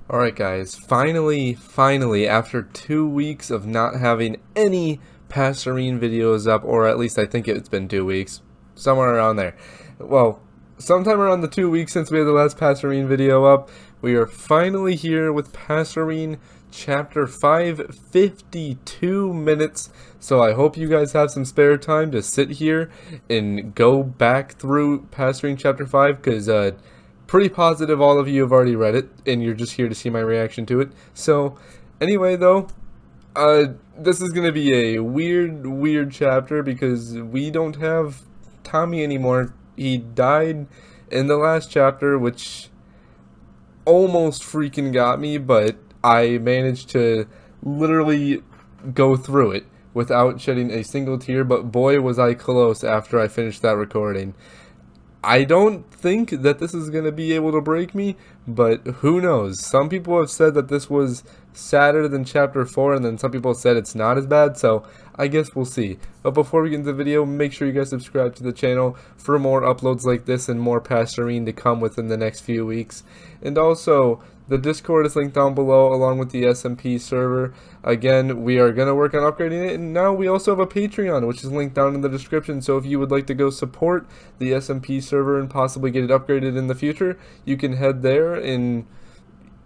Alright guys, finally, after 2 weeks of not having any Passerine videos up, or at least I think it's been 2 weeks, somewhere around there. Well, sometime around the 2 weeks since we had the last Passerine video up, we are finally here with Passerine Chapter 5, 52 minutes, so I hope you guys have some spare time to sit here and go back through Passerine Chapter 5, because, pretty positive all of you have already read it, and you're just here to see my reaction to it. So, anyway though, this is going to be a weird chapter because we don't have Tommy anymore. He died in the last chapter, which almost freaking got me, but I managed to literally go through it without shedding a single tear, but boy was I close after I finished that recording. I don't think that this is going to be able to break me, but who knows? Some people have said that this was sadder than Chapter 4, and then some people said it's not as bad, so I guess we'll see. But before we get into the video, make sure you guys subscribe to the channel for more uploads like this and more Passerine to come within the next few weeks. And also, the Discord is linked down below along with the SMP server. Again, we are going to work on upgrading it, and now we also have a Patreon, which is linked down in the description, so if you would like to go support the SMP server and possibly get it upgraded in the future, you can head there and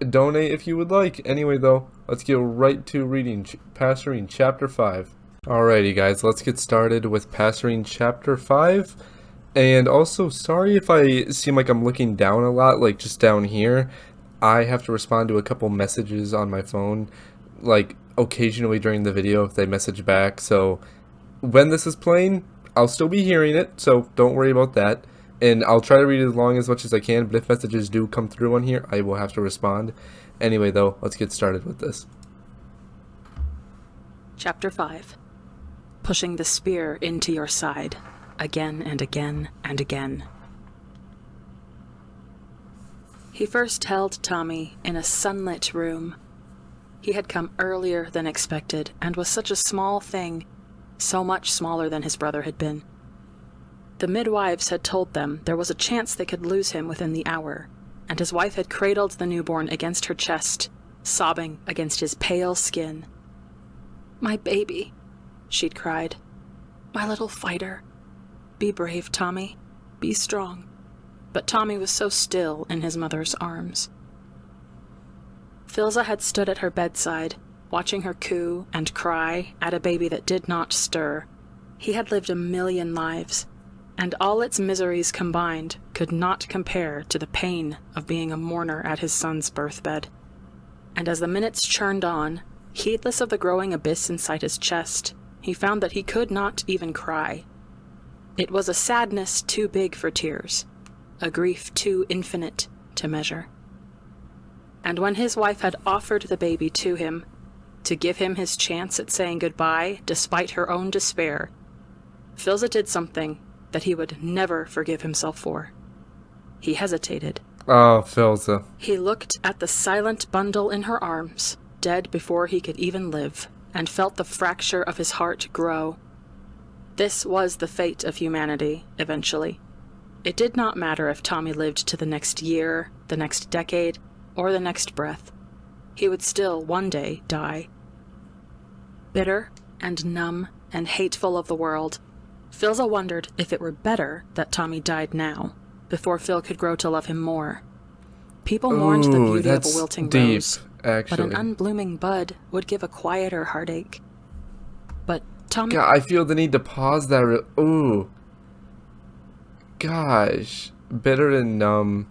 donate if you would like. Anyway though, let's get right to reading Passerine Chapter 5. Alrighty guys, let's get started with Passerine Chapter 5. And also, sorry if I seem like I'm looking down a lot, like just down here. I have to respond to a couple messages on my phone, like occasionally during the video if they message back, so when this is playing, I'll still be hearing it, so don't worry about that. And I'll try to read it along as much as I can, but if messages do come through on here, I will have to respond. Anyway though, let's get started with this. Chapter 5. Pushing the spear into your side, again and again and again. He first held Tommy in a sunlit room. He had come earlier than expected, and was such a small thing, so much smaller than his brother had been. The midwives had told them there was a chance they could lose him within the hour, and his wife had cradled the newborn against her chest, sobbing against his pale skin. "My baby," she'd cried. "My little fighter. Be brave, Tommy. Be strong." But Tommy was so still in his mother's arms. Philza had stood at her bedside, watching her coo and cry at a baby that did not stir. He had lived 1,000,000 lives, and all its miseries combined could not compare to the pain of being a mourner at his son's birthbed. And as the minutes churned on, heedless of the growing abyss inside his chest, he found that he could not even cry. It was a sadness too big for tears, a grief too infinite to measure. And when his wife had offered the baby to him, to give him his chance at saying goodbye despite her own despair, Philza did something that he would never forgive himself for. He hesitated. Oh, Philza. He looked at the silent bundle in her arms, dead before he could even live, and felt the fracture of his heart grow. This was the fate of humanity, eventually. It did not matter if Tommy lived to the next year, the next decade, or the next breath. He would still one day die. Bitter and numb and hateful of the world, Philza wondered if it were better that Tommy died now, before Phil could grow to love him more. People mourned the beauty of a wilting rose, actually. but an unblooming bud would give a quieter heartache. But Tommy... God, I feel the need to pause that. Ooh. Gosh. Bitter and numb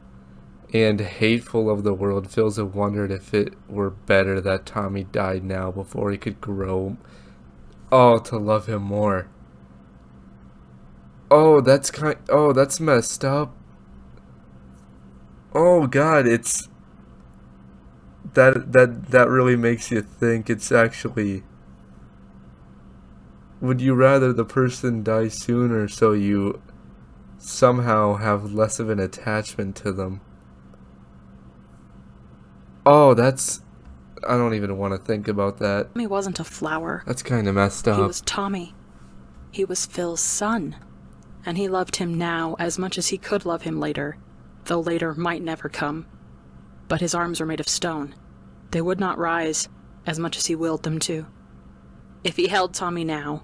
and hateful of the world. Philza wondered if it were better that Tommy died now before he could grow. Oh, to love him more. Oh, that's messed up. Oh God, it's that really makes you think. It's actually, would you rather the person die sooner so you somehow have less of an attachment to them? Oh, that's, I don't even want to think about that. Tommy wasn't a flower. That's kind of messed up. He was Tommy. He was Phil's son. And he loved him now as much as he could love him later, though later might never come. but his arms were made of stone. They would not rise, as much as he willed them to. If he held Tommy now,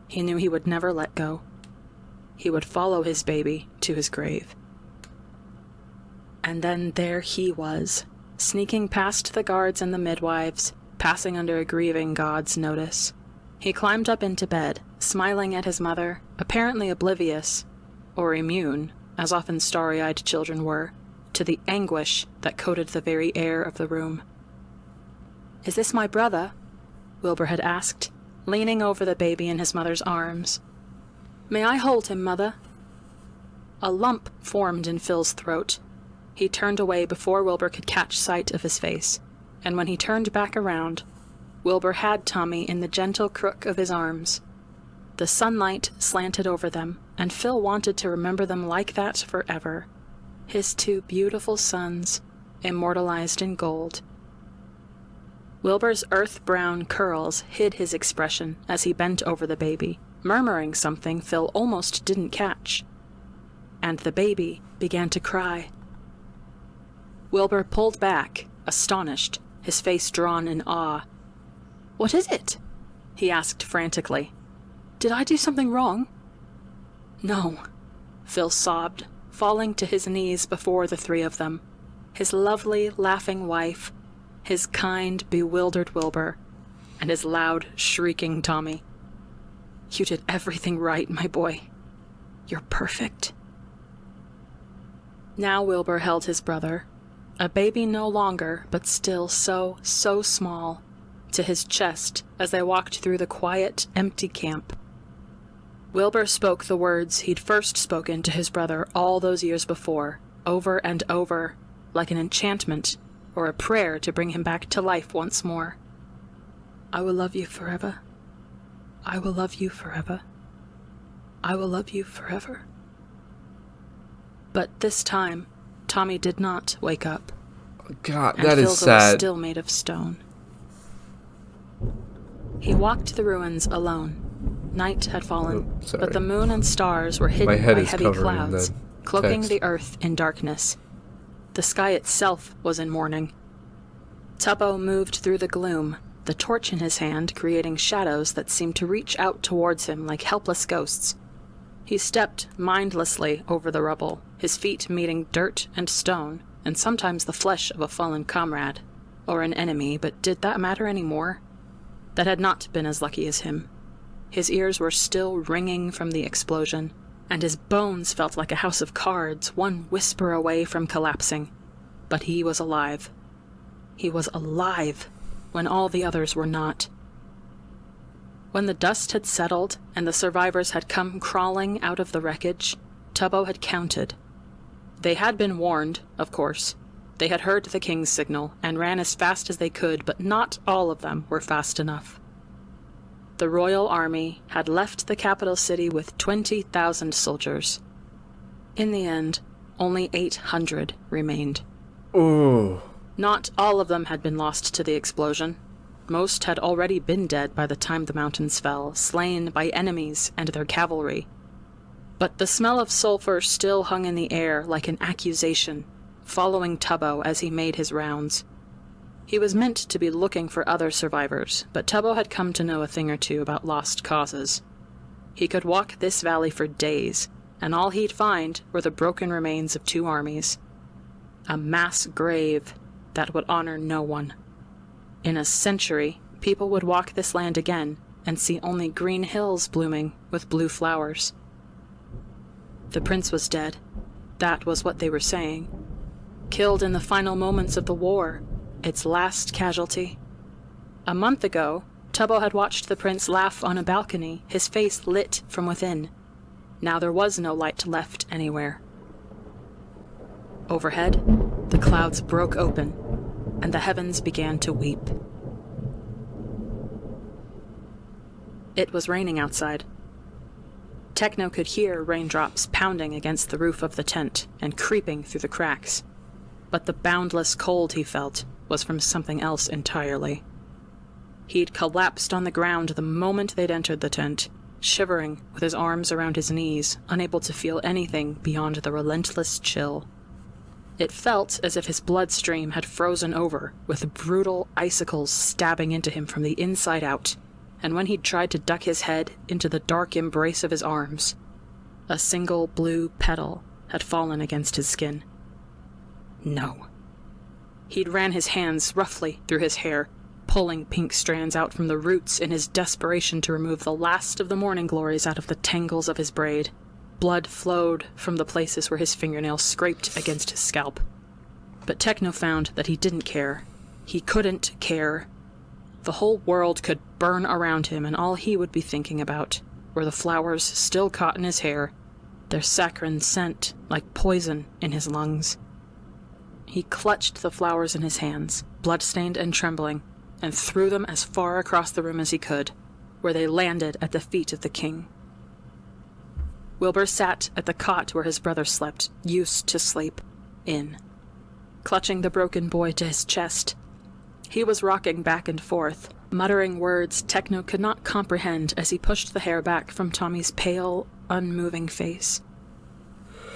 he knew he would never let go. He would follow his baby to his grave. And then there he was, sneaking past the guards and the midwives, passing under a grieving god's notice. He climbed up into bed, smiling at his mother, apparently oblivious, or immune, as often starry-eyed children were, to the anguish that coated the very air of the room. "Is this my brother?" Wilbur had asked, leaning over the baby in his mother's arms. "May I hold him, Mother?" A lump formed in Phil's throat. He turned away before Wilbur could catch sight of his face, and when he turned back around, Wilbur had Tommy in the gentle crook of his arms. The sunlight slanted over them, and Phil wanted to remember them like that forever. His two beautiful sons, immortalized in gold. Wilbur's earth-brown curls hid his expression as he bent over the baby, murmuring something Phil almost didn't catch. And the baby began to cry. Wilbur pulled back, astonished, his face drawn in awe. "What is it?" he asked frantically. "Did I do something wrong?" "No," Phil sobbed, falling to his knees before the three of them, his lovely, laughing wife, his kind, bewildered Wilbur, and his loud, shrieking Tommy. "You did everything right, my boy. You're perfect." Now Wilbur held his brother, a baby no longer, but still so small, to his chest as they walked through the quiet, empty camp. Wilbur spoke the words he'd first spoken to his brother all those years before, over and over, like an enchantment or a prayer to bring him back to life once more. "I will love you forever. I will love you forever. I will love you forever." But this time, Tommy did not wake up. God, and that Philza is sad. was still made of stone. He walked the ruins alone. Night had fallen, but the moon and stars were hidden by heavy clouds, cloaking the earth in darkness. The sky itself was in mourning. Tubbo moved through the gloom, the torch in his hand creating shadows that seemed to reach out towards him like helpless ghosts. He stepped mindlessly over the rubble, his feet meeting dirt and stone, and sometimes the flesh of a fallen comrade, or an enemy, but did that matter any more? That had not been as lucky as him. His ears were still ringing from the explosion, and his bones felt like a house of cards, one whisper away from collapsing. But he was alive. He was alive, when all the others were not. When the dust had settled and the survivors had come crawling out of the wreckage, Tubbo had counted. They had been warned, of course. They had heard the king's signal and ran as fast as they could, but not all of them were fast enough. The royal army had left the capital city with 20,000 soldiers. In the end, only 800 remained. Ooh. Not all of them had been lost to the explosion. Most had already been dead by the time the mountains fell, slain by enemies and their cavalry. But the smell of sulfur still hung in the air like an accusation, following Tubbo as he made his rounds. He was meant to be looking for other survivors, but Tubbo had come to know a thing or two about lost causes. He could walk this valley for days, and all he'd find were the broken remains of two armies. A mass grave that would honor no one. In a century, people would walk this land again and see only green hills blooming with blue flowers. The prince was dead. That was what they were saying. Killed in the final moments of the war, its last casualty. A month ago, Tubbo had watched the prince laugh on a balcony, his face lit from within. Now there was no light left anywhere. Overhead, the clouds broke open, and the heavens began to weep. It was raining outside. Techno could hear raindrops pounding against the roof of the tent and creeping through the cracks. But the boundless cold he felt was from something else entirely. He'd collapsed on the ground the moment they'd entered the tent, shivering with his arms around his knees, unable to feel anything beyond the relentless chill. It felt as if his bloodstream had frozen over, with brutal icicles stabbing into him from the inside out, and when he'd tried to duck his head into the dark embrace of his arms, a single blue petal had fallen against his skin. No. He'd ran his hands roughly through his hair, pulling pink strands out from the roots in his desperation to remove the last of the morning glories out of the tangles of his braid. Blood flowed from the places where his fingernails scraped against his scalp. But Techno found that he didn't care. He couldn't care. The whole world could burn around him, and all he would be thinking about were the flowers still caught in his hair, their saccharine scent like poison in his lungs. He clutched the flowers in his hands, blood-stained and trembling, and threw them as far across the room as he could, where they landed at the feet of the king. Wilbur sat at the cot where his brother slept, used to sleep in, clutching the broken boy to his chest. He was rocking back and forth, muttering words Techno could not comprehend as he pushed the hair back from Tommy's pale, unmoving face.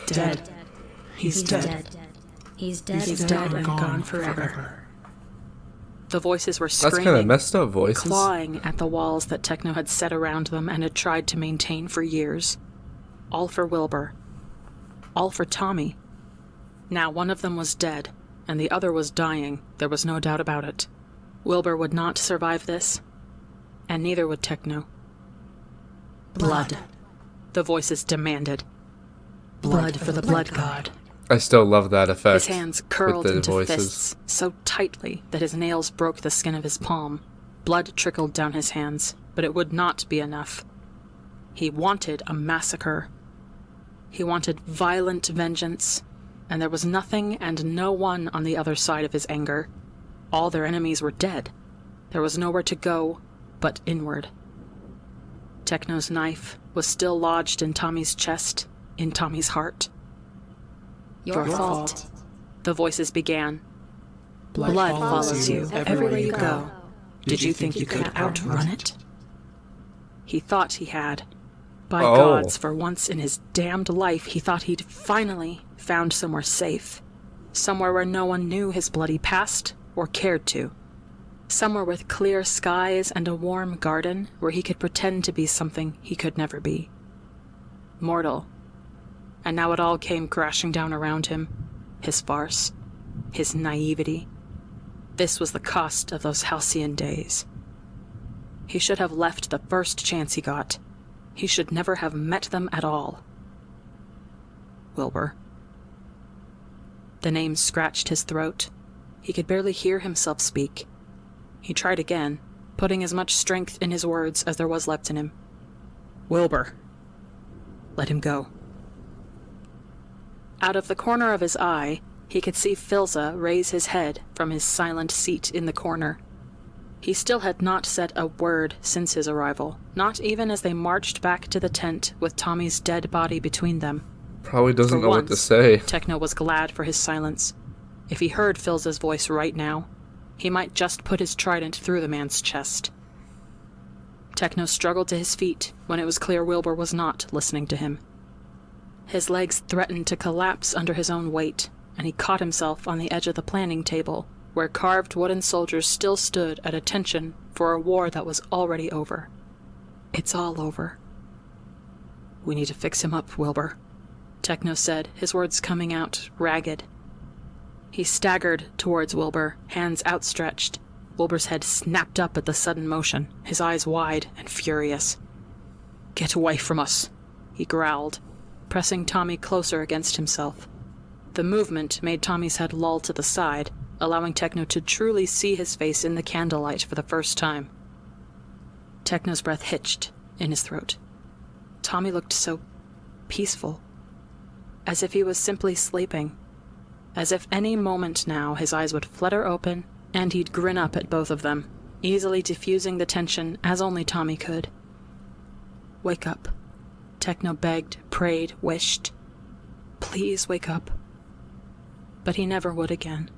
Dead. He's dead. He's dead. He's dead and gone forever. The voices were That's screaming, kind of messed up voices. clawing at the walls that Techno had set around them and had tried to maintain for years. All for Wilbur. All for Tommy. Now one of them was dead, and the other was dying, there was no doubt about it. Wilbur would not survive this, and neither would Techno. Blood. The voices demanded. Blood for the blood god. I still love that effect. His hands curled with the into voices. fists so tightly that his nails broke the skin of his palm. Blood trickled down his hands, but it would not be enough. He wanted a massacre. He wanted violent vengeance, and there was nothing and no one on the other side of his anger. All their enemies were dead. There was nowhere to go but inward. Techno's knife was still lodged in Tommy's chest, in Tommy's heart. Your fault. The voices began. Blood follows you everywhere you go. Did you think you could outrun it? He thought he had. By gods, for once in his damned life, he thought he'd finally found somewhere safe. Somewhere where no one knew his bloody past or cared to. Somewhere with clear skies and a warm garden where he could pretend to be something he could never be. Mortal. And now it all came crashing down around him. His farce. His naivety. This was the cost of those halcyon days. He should have left the first chance he got. He should never have met them at all. Wilbur. The name scratched his throat. He could barely hear himself speak. He tried again, putting as much strength in his words as there was left in him. Wilbur. Let him go. Out of the corner of his eye, he could see Philza raise his head from his silent seat in the corner. He still had not said a word since his arrival, not even as they marched back to the tent with Tommy's dead body between them. Probably doesn't For know what to once, say. Techno was glad for his silence. If he heard Philza's voice right now, he might just put his trident through the man's chest. Techno struggled to his feet when it was clear Wilbur was not listening to him. His legs threatened to collapse under his own weight, and he caught himself on the edge of the planning table, where carved wooden soldiers still stood at attention for a war that was already over. It's all over. We need to fix him up, Wilbur, Techno said, his words coming out ragged. He staggered towards Wilbur, hands outstretched. Wilbur's head snapped up at the sudden motion, his eyes wide and furious. Get away from us, he growled, pressing Tommy closer against himself. The movement made Tommy's head loll to the side, allowing Techno to truly see his face in the candlelight for the first time. Techno's breath hitched in his throat. Tommy looked so peaceful, as if he was simply sleeping, as if any moment now his eyes would flutter open and he'd grin up at both of them, easily diffusing the tension as only Tommy could. Wake up, Techno begged, prayed, wished. Please wake up. But he never would again.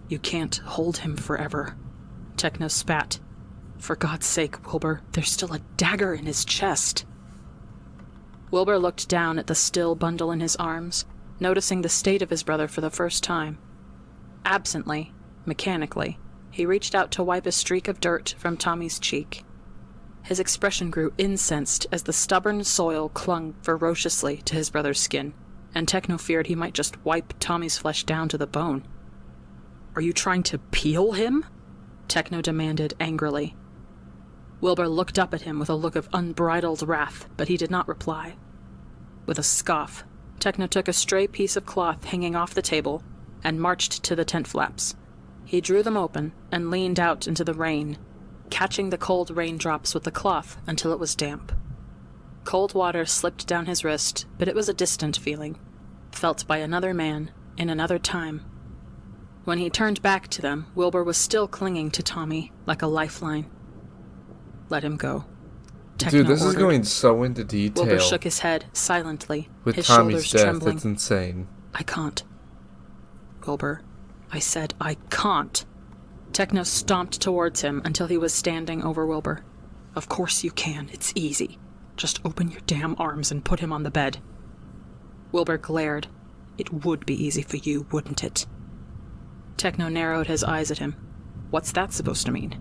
You can't hold him forever, Techno spat. For God's sake, Wilbur, there's still a dagger in his chest. Wilbur looked down at the still bundle in his arms, noticing the state of his brother for the first time. Absently, mechanically, he reached out to wipe a streak of dirt from Tommy's cheek. His expression grew incensed as the stubborn soil clung ferociously to his brother's skin, and Techno feared he might just wipe Tommy's flesh down to the bone. "Are you trying to peel him?" Techno demanded angrily. Wilbur looked up at him with a look of unbridled wrath, but he did not reply. With a scoff, Techno took a stray piece of cloth hanging off the table and marched to the tent flaps. He drew them open and leaned out into the rain, catching the cold raindrops with the cloth until it was damp. Cold water slipped down his wrist, but it was a distant feeling, felt by another man in another time. When he turned back to them, Wilbur was still clinging to Tommy like a lifeline. "Let him go," Techno Dude, this is ordered. going so into detail. Wilbur shook his head silently, With his Tommy's shoulders death, trembling. it's insane. "I can't. Wilbur, I said I can't." Techno stomped towards him until he was standing over Wilbur. "Of course you can. It's easy. Just open your damn arms and put him on the bed." Wilbur glared. "It would be easy for you, wouldn't it?" Techno narrowed his eyes at him. "What's that supposed to mean?"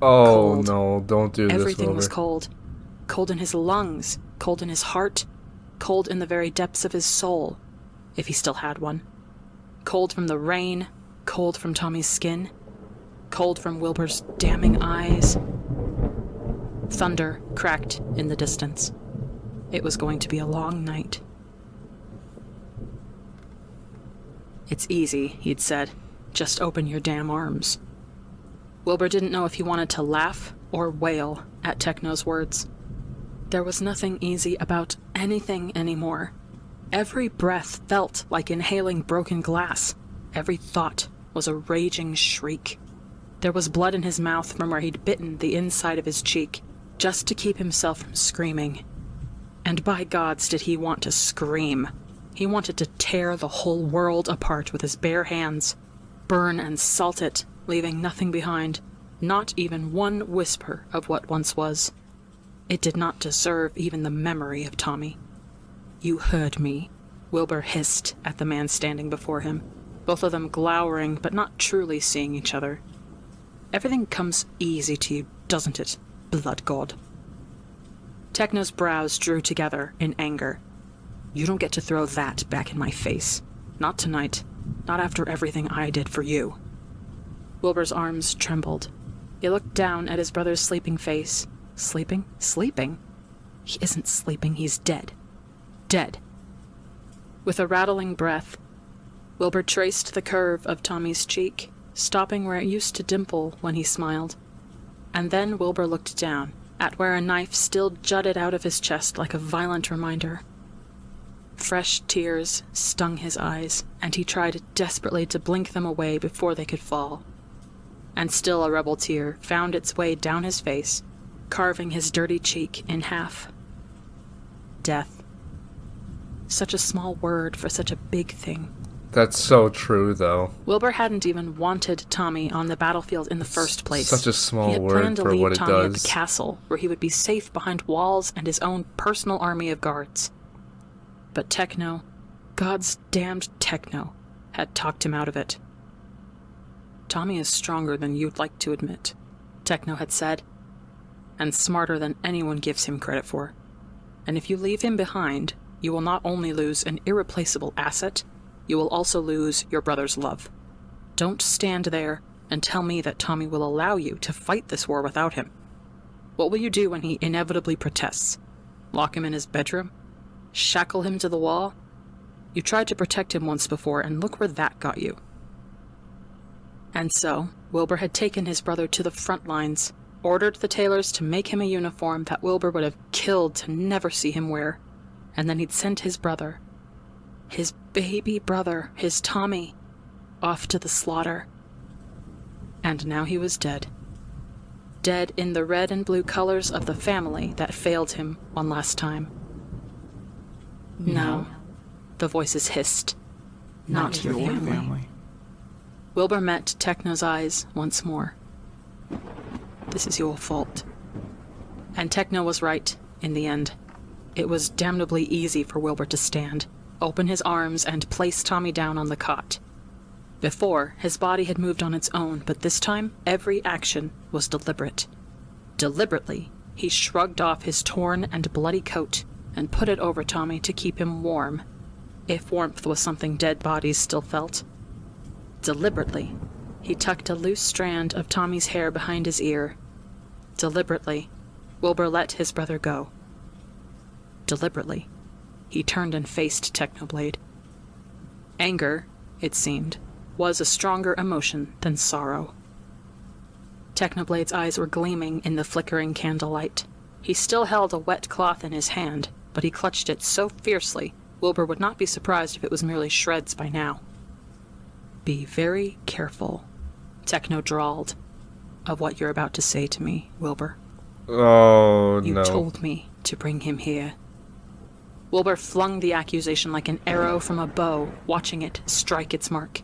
Oh Cold. no, don't do this, Everything was Wilbur. cold. Cold in his lungs, cold in his heart, cold in the very depths of his soul, if he still had one. Cold from the rain, cold from Tommy's skin, cold from Wilbur's damning eyes. Thunder cracked in the distance. It was going to be a long night. "It's easy," he'd said. "Just open your damn arms." Wilbur didn't know if he wanted to laugh or wail at Techno's words. There was nothing easy about anything anymore. Every breath felt like inhaling broken glass. Every thought was a raging shriek. There was blood in his mouth from where he'd bitten the inside of his cheek, just to keep himself from screaming. And by gods did he want to scream. He wanted to tear the whole world apart with his bare hands, burn and salt it, leaving nothing behind, not even one whisper of what once was. It did not deserve even the memory of Tommy. "You heard me," Wilbur hissed at the man standing before him, both of them glowering but not truly seeing each other. "Everything comes easy to you, doesn't it, blood god?" Techno's brows drew together in anger. "You don't get to throw that back in my face. Not tonight. Not after everything I did for you." Wilbur's arms trembled. He looked down at his brother's sleeping face. Sleeping? Sleeping? He isn't sleeping, he's dead. Dead. With a rattling breath, Wilbur traced the curve of Tommy's cheek, stopping where it used to dimple when he smiled. And then Wilbur looked down, at where a knife still jutted out of his chest like a violent reminder. Fresh tears stung his eyes, and he tried desperately to blink them away before they could fall. And still a rebel tear found its way down his face, carving his dirty cheek in half. Death. Such a small word for such a big thing. That's so true, though. Wilbur hadn't even wanted Tommy on the battlefield in the first place. Such a small He had word planned to for leave what it Tommy at does. the castle, where he would be safe behind walls and his own personal army of guards. But Techno, God's damned Techno, had talked him out of it. "Tommy is stronger than you'd like to admit," Techno had said, "and smarter than anyone gives him credit for. And if you leave him behind, you will not only lose an irreplaceable asset, you will also lose your brother's love. Don't stand there and tell me that Tommy will allow you to fight this war without him. What will you do when he inevitably protests? Lock him in his bedroom? Shackle him to the wall? You tried to protect him once before, and look where that got you." And so, Wilbur had taken his brother to the front lines, ordered the tailors to make him a uniform that Wilbur would have killed to never see him wear, and then he'd sent his brother, his baby brother, his Tommy, off to the slaughter. And now he was dead. Dead in the red and blue colors of the family that failed him one last time. "No," the voices hissed. "Not your family." Wilbur met Techno's eyes once more. "This is your fault." And Techno was right, in the end. It was damnably easy for Wilbur to stand, open his arms, and place Tommy down on the cot. Before, his body had moved on its own, but this time, every action was deliberate. Deliberately, he shrugged off his torn and bloody coat and put it over Tommy to keep him warm, if warmth was something dead bodies still felt. Deliberately, he tucked a loose strand of Tommy's hair behind his ear. Deliberately, Wilbur let his brother go. Deliberately, he turned and faced Technoblade. Anger, it seemed, was a stronger emotion than sorrow. Technoblade's eyes were gleaming in the flickering candlelight. He still held a wet cloth in his hand, but he clutched it so fiercely, Wilbur would not be surprised if it was merely shreds by now. "Be very careful," Techno drawled, "of what you're about to say to me, Wilbur. Oh, no. You told me to bring him here." Wilbur flung the accusation like an arrow from a bow, watching it strike its mark.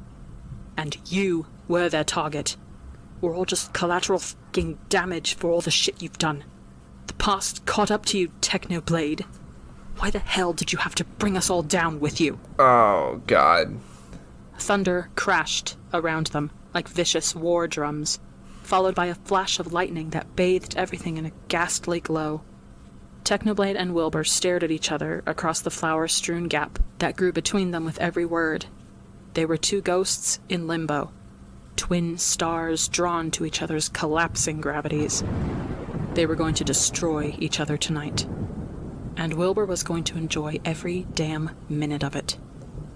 "And you were their target. We're all just collateral f***ing damage for all the shit you've done. The past caught up to you, Technoblade. Why the hell did you have to bring us all down with you?" Oh, God. Thunder crashed around them like vicious war drums, followed by a flash of lightning that bathed everything in a ghastly glow. Technoblade and Wilbur stared at each other across the flower-strewn gap that grew between them with every word. They were two ghosts in limbo, twin stars drawn to each other's collapsing gravities. They were going to destroy each other tonight, and Wilbur was going to enjoy every damn minute of it.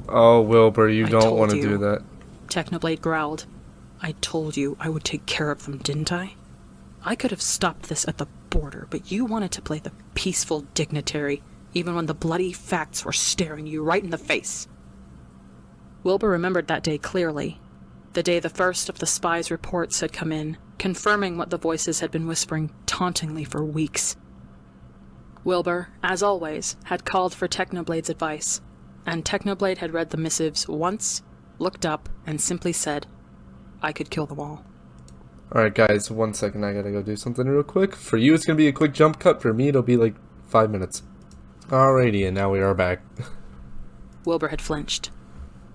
Oh, Wilbur, you I don't told want to you. do that. Technoblade growled. "I told you I would take care of them, didn't I? I could have stopped this at the border, but you wanted to play the peaceful dignitary, even when the bloody facts were staring you right in the face." Wilbur remembered that day clearly. The day the first of the spies' reports had come in, confirming what the voices had been whispering tauntingly for weeks. Wilbur, as always, had called for Technoblade's advice, and Technoblade had read the missives once, looked up, and simply said, "I could kill them all." Alright, guys, 1 second. I gotta go do something real quick. For you, it's gonna be a quick jump cut. For me, it'll be like 5 minutes. Alrighty, and now we are back. Wilbur had flinched.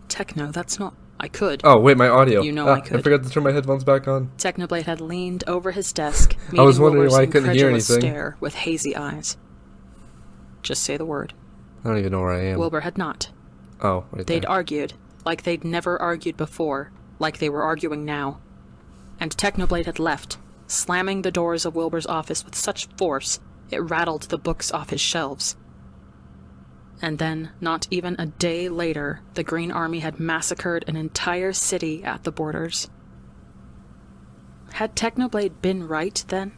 "Techno, that's not... I could." Oh, wait, my audio. You know I could. I forgot to turn my headphones back on. Technoblade had leaned over his desk, meeting I was wondering Wilbur's why I couldn't hear incredulous anything. stare with hazy eyes. "Just say the word." I don't even know where I am. Wilbur had not. Oh, right They'd there. argued, like they'd never argued before, like they were arguing now. And Technoblade had left, slamming the doors of Wilbur's office with such force it rattled the books off his shelves. And then, not even a day later, the Green Army had massacred an entire city at the borders. Had Technoblade been right then?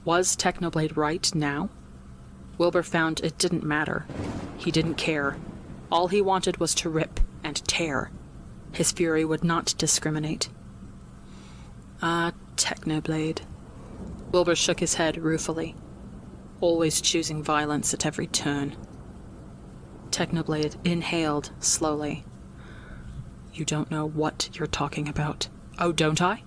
Was Technoblade right now? Wilbur found it didn't matter. He didn't care. All he wanted was to rip and tear. His fury would not discriminate. Ah, Technoblade. Wilbur shook his head ruefully, always choosing violence at every turn. Technoblade inhaled slowly. "You don't know what you're talking about." "Oh, don't I?"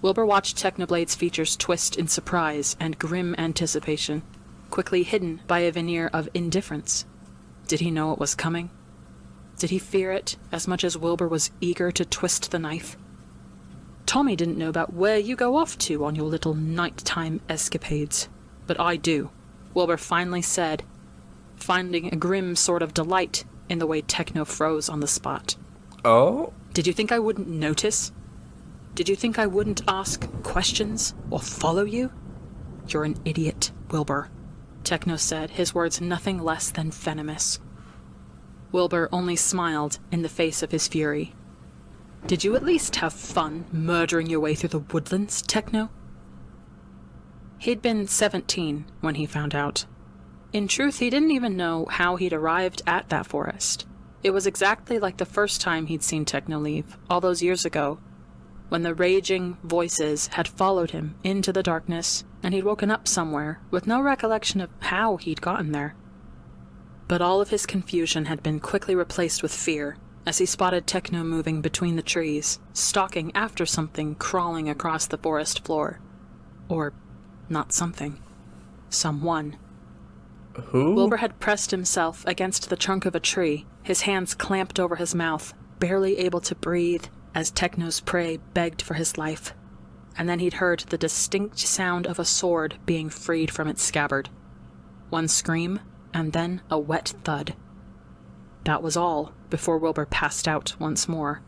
Wilbur watched Technoblade's features twist in surprise and grim anticipation, quickly hidden by a veneer of indifference. Did he know it was coming? Did he fear it as much as Wilbur was eager to twist the knife? "Tommy didn't know about where you go off to on your little nighttime escapades. But I do," Wilbur finally said, finding a grim sort of delight in the way Techno froze on the spot. Oh? "Did you think I wouldn't notice? Did you think I wouldn't ask questions or follow you? You're an idiot, Wilbur," Techno said, his words nothing less than venomous. Wilbur only smiled in the face of his fury. "Did you at least have fun murdering your way through the woodlands, Techno?" He'd been 17 when he found out. In truth, he didn't even know how he'd arrived at that forest. It was exactly like the first time he'd seen Techno leave, all those years ago, when the raging voices had followed him into the darkness, and he'd woken up somewhere with no recollection of how he'd gotten there. But all of his confusion had been quickly replaced with fear, as he spotted Techno moving between the trees, stalking after something crawling across the forest floor. Or, not something. Someone. Who? Wilbur had pressed himself against the trunk of a tree, his hands clamped over his mouth, barely able to breathe as Techno's prey begged for his life. And then he'd heard the distinct sound of a sword being freed from its scabbard. One scream, and then a wet thud. That was all, before Wilbur passed out once more.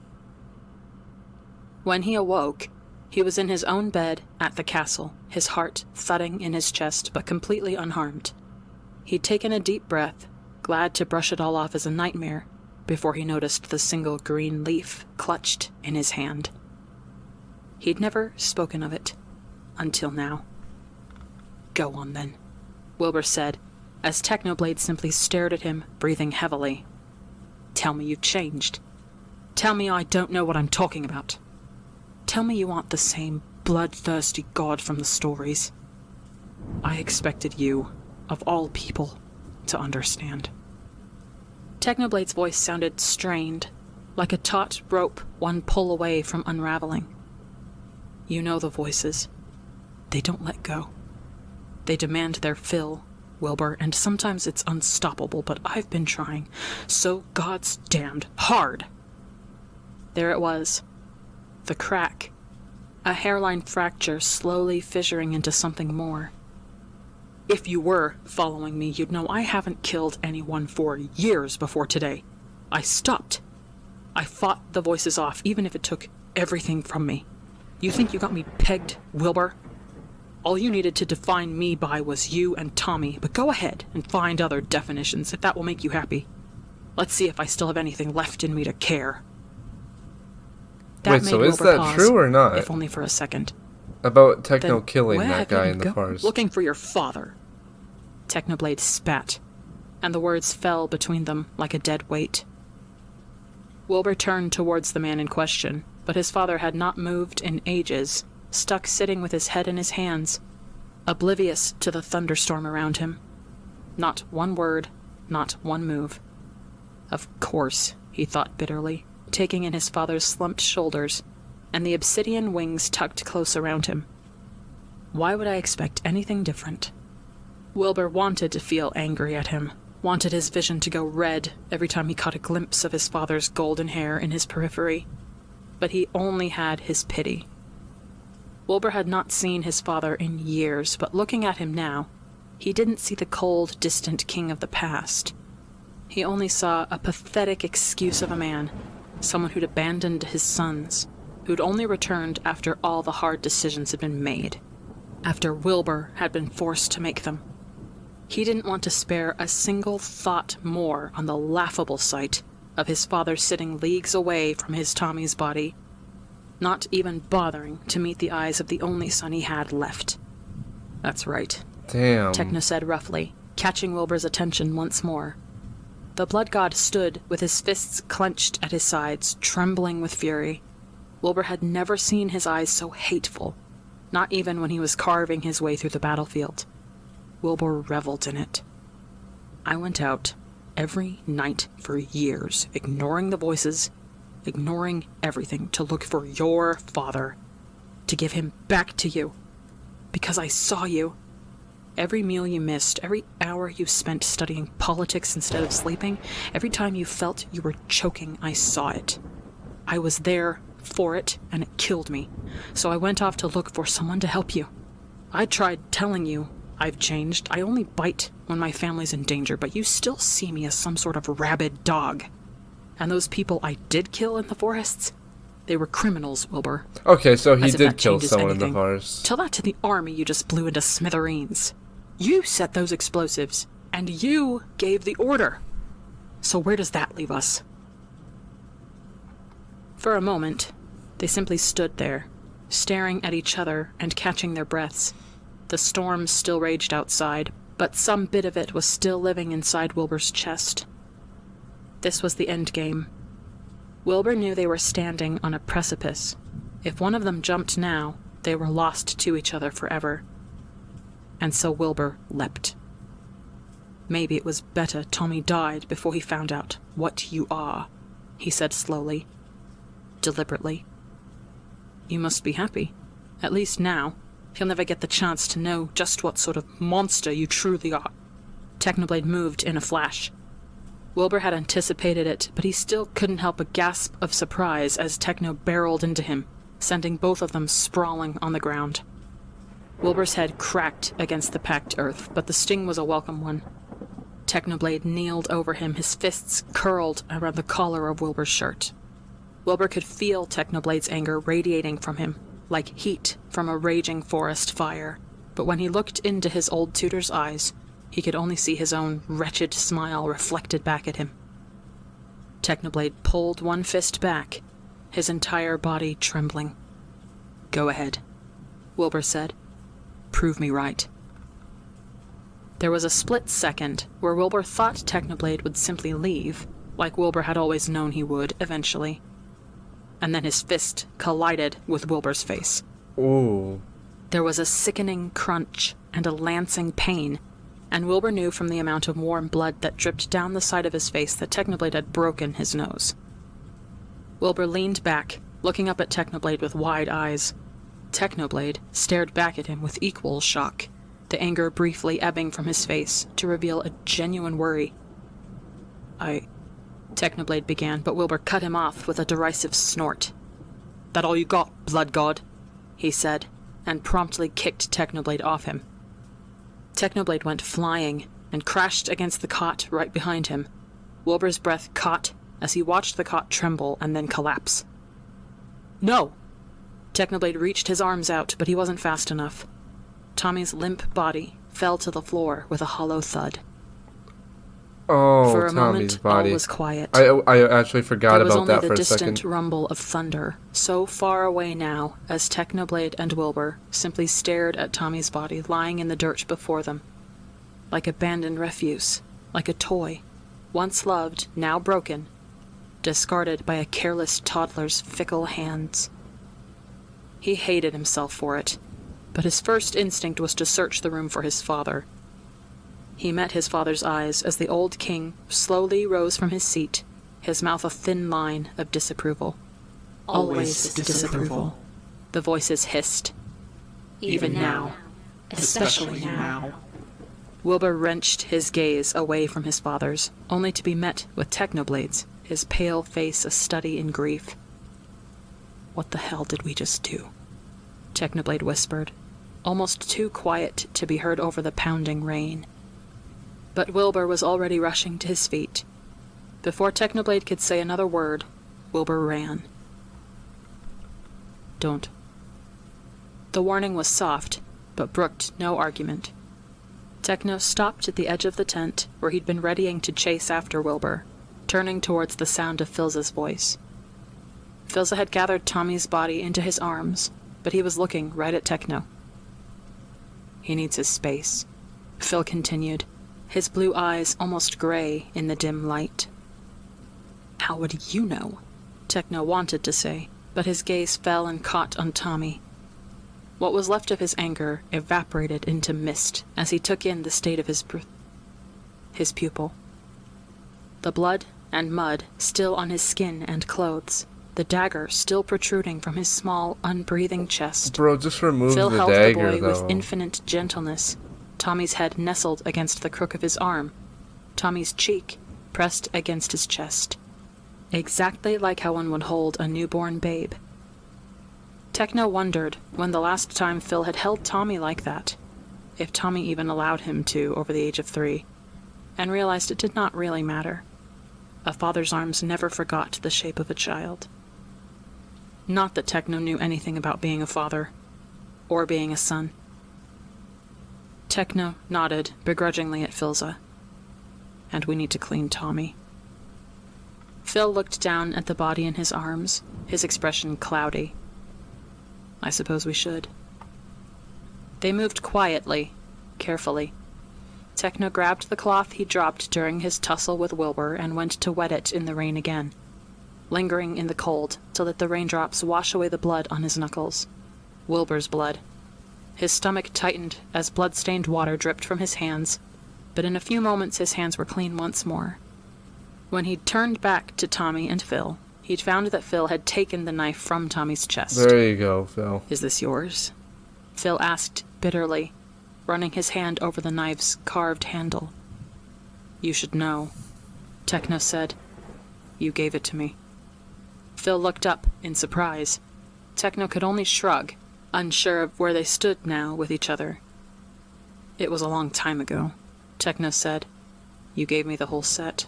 When he awoke, he was in his own bed at the castle, his heart thudding in his chest, but completely unharmed. He'd taken a deep breath, glad to brush it all off as a nightmare, before he noticed the single green leaf clutched in his hand. He'd never spoken of it, until now. "Go on, then," Wilbur said, as Technoblade simply stared at him, breathing heavily. "Tell me you've changed. Tell me I don't know what I'm talking about. Tell me you aren't the same bloodthirsty god from the stories. I expected you, of all people, to understand." Technoblade's voice sounded strained, like a taut rope one pull away from unraveling. "You know the voices. They don't let go. They demand their fill, Wilbur, and sometimes it's unstoppable, but I've been trying so God's damned hard." There it was. The crack. A hairline fracture slowly fissuring into something more. "If you were following me, you'd know I haven't killed anyone for years before today. I stopped. I fought the voices off, even if it took everything from me. You think you got me pegged, Wilbur? All you needed to define me by was you and Tommy, but go ahead and find other definitions if that will make you happy. Let's see if I still have anything left in me to care." Wait, so is that pause, true or not? if only for a second. About Techno "Then killing where that have you guy been in the going? forest? Looking for your father." Technoblade spat, and the words fell between them like a dead weight. Wilbur turned towards the man in question, but his father had not moved in ages, stuck sitting with his head in his hands, oblivious to the thunderstorm around him. Not one word, not one move. Of course, he thought bitterly, taking in his father's slumped shoulders, and the obsidian wings tucked close around him. Why would I expect anything different? Wilbur wanted to feel angry at him, wanted his vision to go red every time he caught a glimpse of his father's golden hair in his periphery, but he only had his pity. Wilbur had not seen his father in years, but looking at him now, he didn't see the cold, distant king of the past. He only saw a pathetic excuse of a man, someone who'd abandoned his sons, who'd only returned after all the hard decisions had been made, after Wilbur had been forced to make them. He didn't want to spare a single thought more on the laughable sight of his father sitting leagues away from his Tommy's body, not even bothering to meet the eyes of the only son he had left. "That's right," Damn. Techno said roughly, catching Wilbur's attention once more. The blood god stood with his fists clenched at his sides, trembling with fury. Wilbur had never seen his eyes so hateful, not even when he was carving his way through the battlefield. Wilbur reveled in it. "I went out every night for years, ignoring the voices, ignoring everything, to look for your father, to give him back to you, because I saw you. Every meal you missed, every hour you spent studying politics instead of sleeping, every time you felt you were choking, I saw it. I was there for it, and it killed me, so I went off to look for someone to help you. I tried telling you I've changed. I only bite when my family's in danger, but you still see me as some sort of rabid dog. And those people I did kill in the forests, they were criminals, Wilbur." Okay, so he As if did that kill changes someone in anything. the forest. "Tell that to the army you just blew into smithereens. You set those explosives, and you gave the order. So where does that leave us?" For a moment, they simply stood there, staring at each other and catching their breaths. The storm still raged outside, but some bit of it was still living inside Wilbur's chest. This was the end game. Wilbur knew they were standing on a precipice. If one of them jumped now, they were lost to each other forever. And so Wilbur leapt. "Maybe it was better Tommy died before he found out what you are," he said slowly, deliberately. "You must be happy. At least now. He'll never get the chance to know just what sort of monster you truly are." Technoblade moved in a flash. Wilbur had anticipated it, but he still couldn't help a gasp of surprise as Techno barreled into him, sending both of them sprawling on the ground. Wilbur's head cracked against the packed earth, but the sting was a welcome one. Technoblade kneeled over him, his fists curled around the collar of Wilbur's shirt. Wilbur could feel Technoblade's anger radiating from him, like heat from a raging forest fire, but when he looked into his old tutor's eyes, he could only see his own wretched smile reflected back at him. Technoblade pulled one fist back, his entire body trembling. "Go ahead," Wilbur said. "Prove me right." There was a split second where Wilbur thought Technoblade would simply leave, like Wilbur had always known he would eventually. And then his fist collided with Wilbur's face. Ooh. There was a sickening crunch and a lancing pain, and Wilbur knew from the amount of warm blood that dripped down the side of his face that Technoblade had broken his nose. Wilbur leaned back, looking up at Technoblade with wide eyes. Technoblade stared back at him with equal shock, the anger briefly ebbing from his face to reveal a genuine worry. Technoblade began, but Wilbur cut him off with a derisive snort. "That all you got, blood god?" he said, and promptly kicked Technoblade off him. Technoblade went flying and crashed against the cot right behind him. Wilbur's breath caught as he watched the cot tremble and then collapse. "No!" Technoblade reached his arms out, but he wasn't fast enough. Tommy's limp body fell to the floor with a hollow thud. Oh, For a Tommy's moment, body. all was quiet. I actually forgot about that for a There was only the second. distant rumble of thunder, so far away now, as Technoblade and Wilbur simply stared at Tommy's body lying in the dirt before them. Like abandoned refuse, like a toy, once loved, now broken, discarded by a careless toddler's fickle hands. He hated himself for it, but his first instinct was to search the room for his father. He met his father's eyes as the old king slowly rose from his seat, his mouth a thin line of disapproval. "Always disapproval," the voices hissed. "Even now. Especially now." Wilbur wrenched his gaze away from his father's, only to be met with Technoblade's, his pale face a study in grief. "What the hell did we just do?" Technoblade whispered, almost too quiet to be heard over the pounding rain. But Wilbur was already rushing to his feet. Before Technoblade could say another word, Wilbur ran. "Don't." The warning was soft, but brooked no argument. Techno stopped at the edge of the tent, where he'd been readying to chase after Wilbur, turning towards the sound of Philza's voice. Philza had gathered Tommy's body into his arms, but he was looking right at Techno. "He needs his space," Phil continued, his blue eyes almost gray in the dim light. "How would you know?" Techno wanted to say, but his gaze fell and caught on Tommy. What was left of his anger evaporated into mist as he took in the state of his pupil. The blood and mud still on his skin and clothes, the dagger still protruding from his small, unbreathing chest. Bro, just remove Phil the held dagger, the boy though. with infinite gentleness. Tommy's head nestled against the crook of his arm. Tommy's cheek pressed against his chest. Exactly like how one would hold a newborn babe. Techno wondered when the last time Phil had held Tommy like that, if Tommy even allowed him to over the age of 3, and realized it did not really matter. A father's arms never forgot the shape of a child. Not that Techno knew anything about being a father, or being a son. Techno nodded begrudgingly at Philza. "And we need to clean Tommy." Phil looked down at the body in his arms, his expression cloudy. "I suppose we should." They moved quietly, carefully. Techno grabbed the cloth he dropped during his tussle with Wilbur and went to wet it in the rain again, lingering in the cold till that the raindrops wash away the blood on his knuckles. Wilbur's blood. His stomach tightened as blood-stained water dripped from his hands, but in a few moments his hands were clean once more. When he'd turned back to Tommy and Phil, he'd found that Phil had taken the knife from Tommy's chest. There you go, Phil. "Is this yours?" Phil asked bitterly, running his hand over the knife's carved handle. You should know. Techno said, "You gave it to me." Phil looked up in surprise. Techno could only shrug, unsure of where they stood now with each other. "It was a long time ago," Techno said. "You gave me the whole set."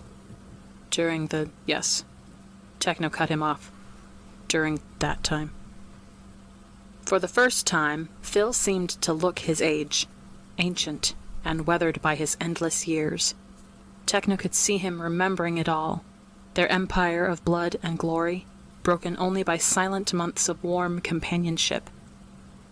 During the... Yes. Techno cut him off. During that time. For the first time, Phil seemed to look his age, ancient and weathered by his endless years. Techno could see him remembering it all, their empire of blood and glory, broken only by silent months of warm companionship.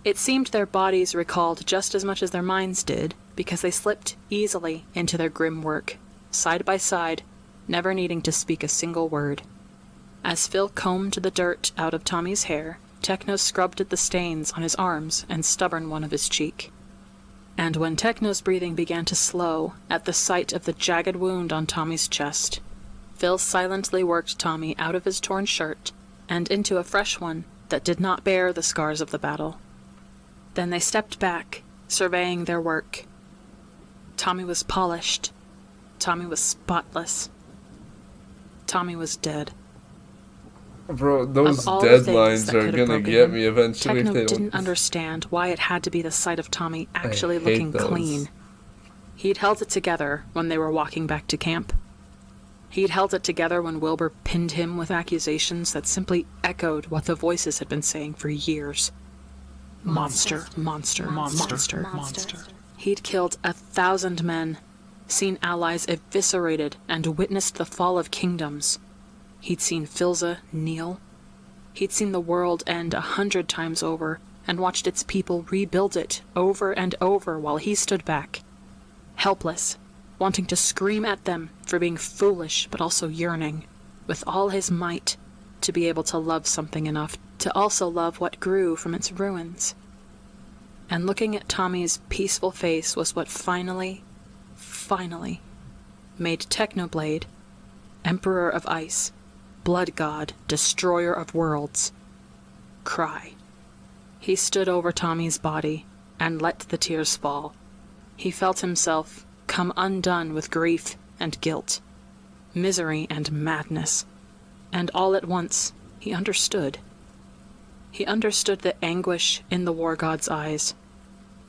It seemed their bodies recalled just as much as their minds did, because they slipped easily into their grim work, side by side, never needing to speak a single word. As Phil combed the dirt out of Tommy's hair, Techno scrubbed at the stains on his arms and stubborn one of his cheek. And when Techno's breathing began to slow at the sight of the jagged wound on Tommy's chest, Phil silently worked Tommy out of his torn shirt and into a fresh one that did not bear the scars of the battle. Then they stepped back, surveying their work. Tommy was polished. Tommy was spotless. Tommy was dead. Bro, those Of all the things deadlines that are could have gonna broken get him, me eventually if Techno they didn't don't. understand why it had to be the sight of Tommy actually hate looking those. clean. He'd held it together when they were walking back to camp. He'd held it together when Wilbur pinned him with accusations that simply echoed what the voices had been saying for years. Monster, monster, monster, monster. He'd killed 1,000 men, seen allies eviscerated, and witnessed the fall of kingdoms. He'd seen Philza kneel. He'd seen the world end 100 times over, and watched its people rebuild it over and over while he stood back, helpless, wanting to scream at them for being foolish but also yearning, with all his might, to be able to love something enough to also love what grew from its ruins. And looking at Tommy's peaceful face was what finally made Technoblade, Emperor of Ice, Blood God, Destroyer of Worlds, cry. He stood over Tommy's body and let the tears fall. He felt himself come undone with grief and guilt, misery and madness, and all at once he understood. He understood the anguish in the war god's eyes.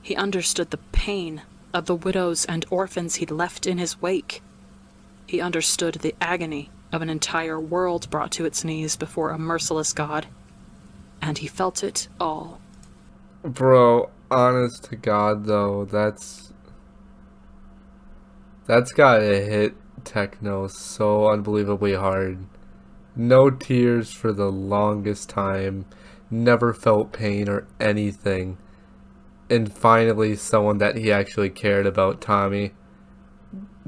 He understood the pain of the widows and orphans he'd left in his wake. He understood the agony of an entire world brought to its knees before a merciless god. And he felt it all. Bro, honest to God though, that's gotta hit Techno so unbelievably hard. No tears for the longest time, never felt pain or anything. And finally someone that he actually cared about, Tommy,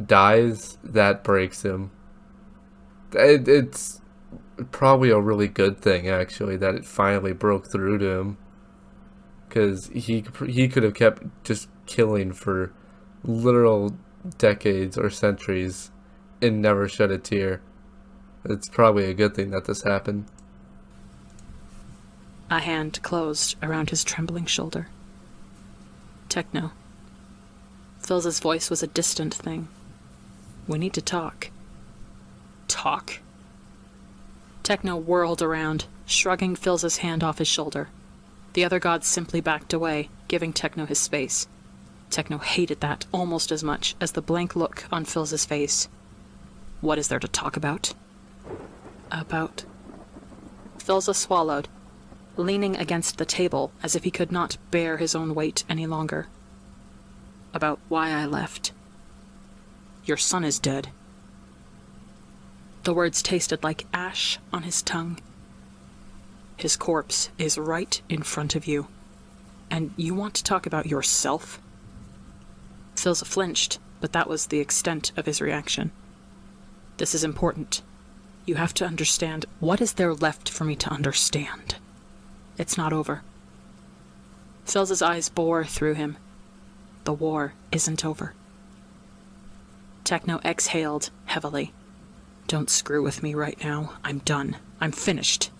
dies. That breaks him. It's probably a really good thing actually that it finally broke through to him, because he could have kept just killing for literal decades or centuries and never shed a tear. It's probably a good thing that this happened. A hand closed around his trembling shoulder. Techno. Philza's voice was a distant thing. "We need to talk." Talk? Techno whirled around, shrugging Philza's hand off his shoulder. The other gods simply backed away, giving Techno his space. Techno hated that almost as much as the blank look on Philza's face. "What is there to talk about?" About... Philza swallowed, leaning against the table as if he could not bear his own weight any longer. "About why I left. Your son is dead." The words tasted like ash on his tongue. "His corpse is right in front of you. And you want to talk about yourself?" Philza flinched, but that was the extent of his reaction. "This is important. You have to understand. What is there left for me to understand? It's not over." Philza's eyes bore through him. "The war isn't over." Techno exhaled heavily. "Don't screw with me right now. I'm done. I'm finished."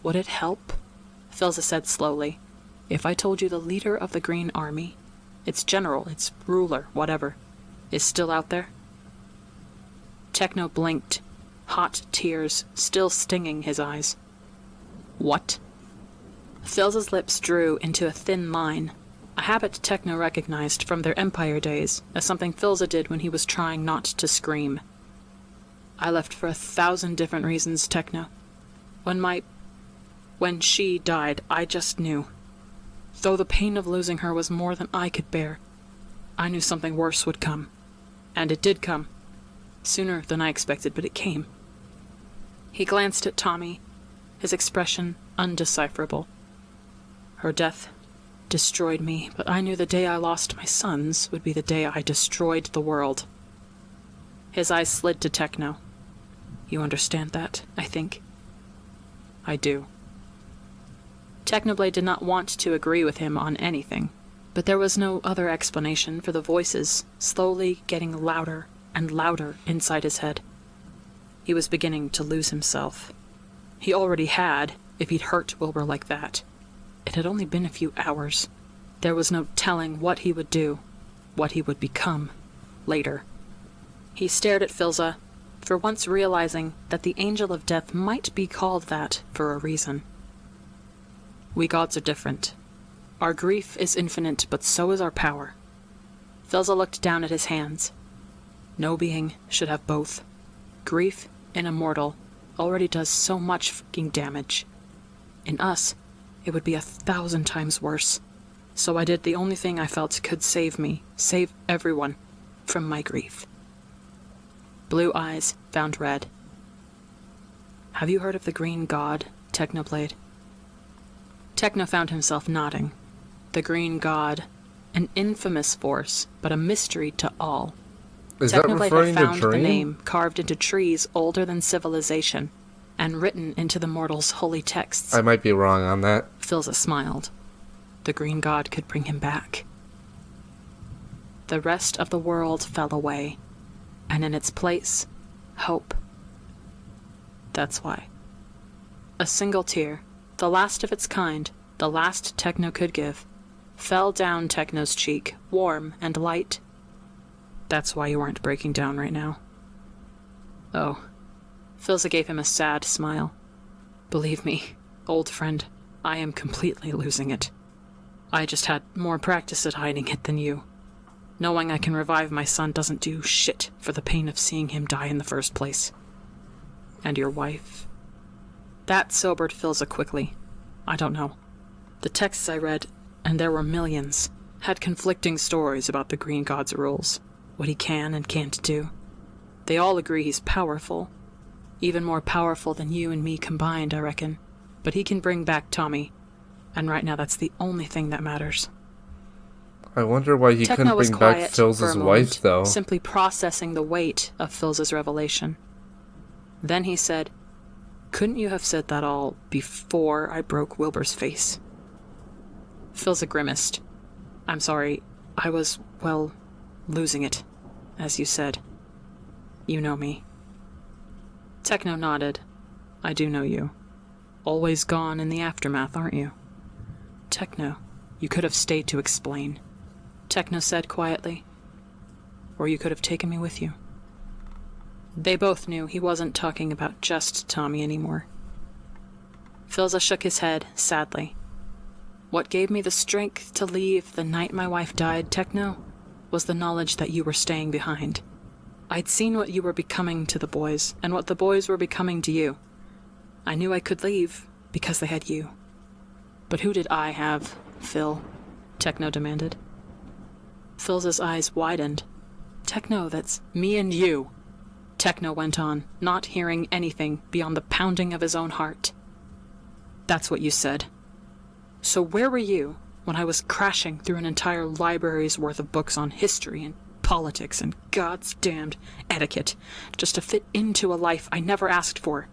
"Would it help?" Philza said slowly. "If I told you the leader of the Green Army, its general, its ruler, whatever, is still out there?" Techno blinked, hot tears still stinging his eyes. What? Philza's lips drew into a thin line, a habit Techno recognized from their Empire days as something Philza did when he was trying not to scream. I left for 1,000 different reasons, Techno. When she died, I just knew. Though the pain of losing her was more than I could bear, I knew something worse would come. And it did come. Sooner than I expected, but it came. He glanced at Tommy, his expression undecipherable. Her death destroyed me, but I knew the day I lost my sons would be the day I destroyed the world. His eyes slid to Techno. You understand that, I think? I do. Technoblade did not want to agree with him on anything, but there was no other explanation for the voices slowly getting louder and louder inside his head. He was beginning to lose himself. He already had, if he'd hurt Wilbur like that. It had only been a few hours. There was no telling what he would do, what he would become, later. He stared at Philza, for once realizing that the Angel of Death might be called that for a reason. We gods are different. Our grief is infinite, but so is our power. Philza looked down at his hands. No being should have both. Grief in a mortal already does so much fucking damage. In us, it would be 1,000 times worse. So I did the only thing I felt could save me, save everyone, from my grief. Blue eyes found red. Have you heard of the Green God, Technoblade? Techno found himself nodding. The Green God, an infamous force, but a mystery to all. Is that Technoblade referring had to found the Dream? name carved into trees older than civilization, and written into the mortals' holy texts. I might be wrong on that. Philza smiled. The Green God could bring him back. The rest of the world fell away, and in its place, hope. That's why. A single tear, the last of its kind, the last Techno could give, fell down Techno's cheek, warm and light. That's why you aren't breaking down right now. Oh. Philza gave him a sad smile. Believe me, old friend, I am completely losing it. I just had more practice at hiding it than you. Knowing I can revive my son doesn't do shit for the pain of seeing him die in the first place. And your wife? That sobered Philza quickly. I don't know. The texts I read, and there were millions, had conflicting stories about the Green God's rules, what he can and can't do. They all agree he's powerful. Even more powerful than you and me combined, I reckon. But he can bring back Tommy, and right now that's the only thing that matters. I wonder why he Techno couldn't was bring back quiet for a Philza's moment, wife, though. simply processing the weight of Philza's revelation. Then he said, couldn't you have said that all before I broke Wilbur's face? Philza grimaced. I'm sorry, I was, well, losing it, as you said. You know me. Techno nodded. I do know you. Always gone in the aftermath, aren't you? Techno, you could have stayed to explain. Techno said quietly. Or you could have taken me with you. They both knew he wasn't talking about just Tommy anymore. Philza shook his head, sadly. What gave me the strength to leave the night my wife died, Techno, was the knowledge that you were staying behind. I'd seen what you were becoming to the boys, and what the boys were becoming to you. I knew I could leave, because they had you. But who did I have, Phil? Techno demanded. Philza's eyes widened. Techno, that's me and you. Techno went on, not hearing anything beyond the pounding of his own heart. That's what you said. So where were you when I was crashing through an entire library's worth of books on history and politics and God's damned etiquette, just to fit into a life I never asked for?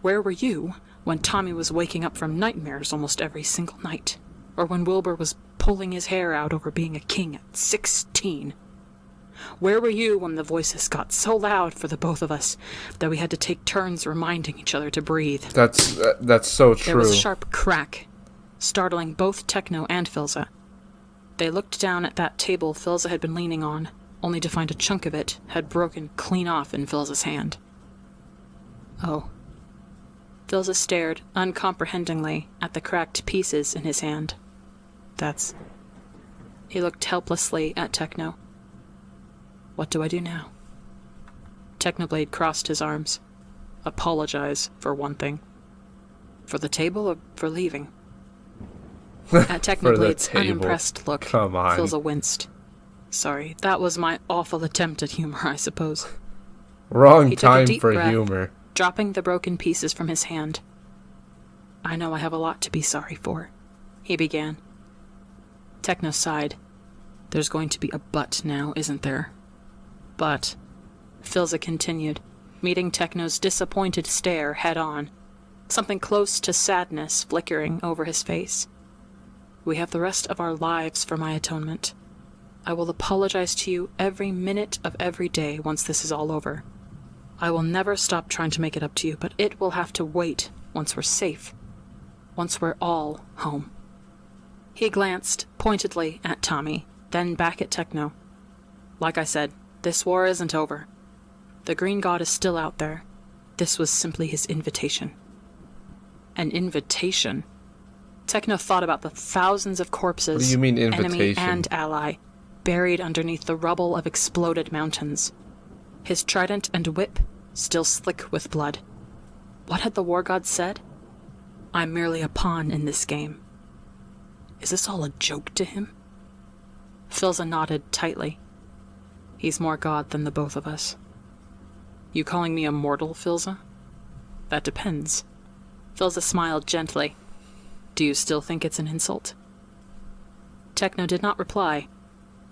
Where were you when Tommy was waking up from nightmares almost every single night? Or when Wilbur was pulling his hair out over being a king at 16? Where were you when the voices got so loud for the both of us that we had to take turns reminding each other to breathe? That's so true. There was a sharp crack, startling both Techno and Philza. They looked down at that table Philza had been leaning on, only to find a chunk of it had broken clean off in Philza's hand. Oh. Philza stared uncomprehendingly at the cracked pieces in his hand. That's... He looked helplessly at Techno. What do I do now? Technoblade crossed his arms. Apologize, for one thing. For the table or for leaving? At Technoblade's unimpressed look, Come on. Philza winced. Sorry, that was my awful attempt at humor, I suppose. Wrong He took a time deep for breath, humor. Dropping the broken pieces from his hand. I know I have a lot to be sorry for, he began. Techno sighed. There's going to be a but now, isn't there? But, Philza continued, meeting Techno's disappointed stare head-on, something close to sadness flickering over his face. We have the rest of our lives for my atonement. I will apologize to you every minute of every day once this is all over. I will never stop trying to make it up to you, but it will have to wait once we're safe. Once we're all home. He glanced pointedly at Tommy, then back at Techno. Like I said, this war isn't over. The Green God is still out there. This was simply his invitation. An invitation? Techno thought about the thousands of corpses, What do you mean, enemy invitation? and ally, buried underneath the rubble of exploded mountains. His trident and whip still slick with blood. What had the war god said? I'm merely a pawn in this game. Is this all a joke to him? Philza nodded tightly. He's more god than the both of us. You calling me a mortal, Philza? That depends. Philza smiled gently. Do you still think it's an insult? Techno did not reply.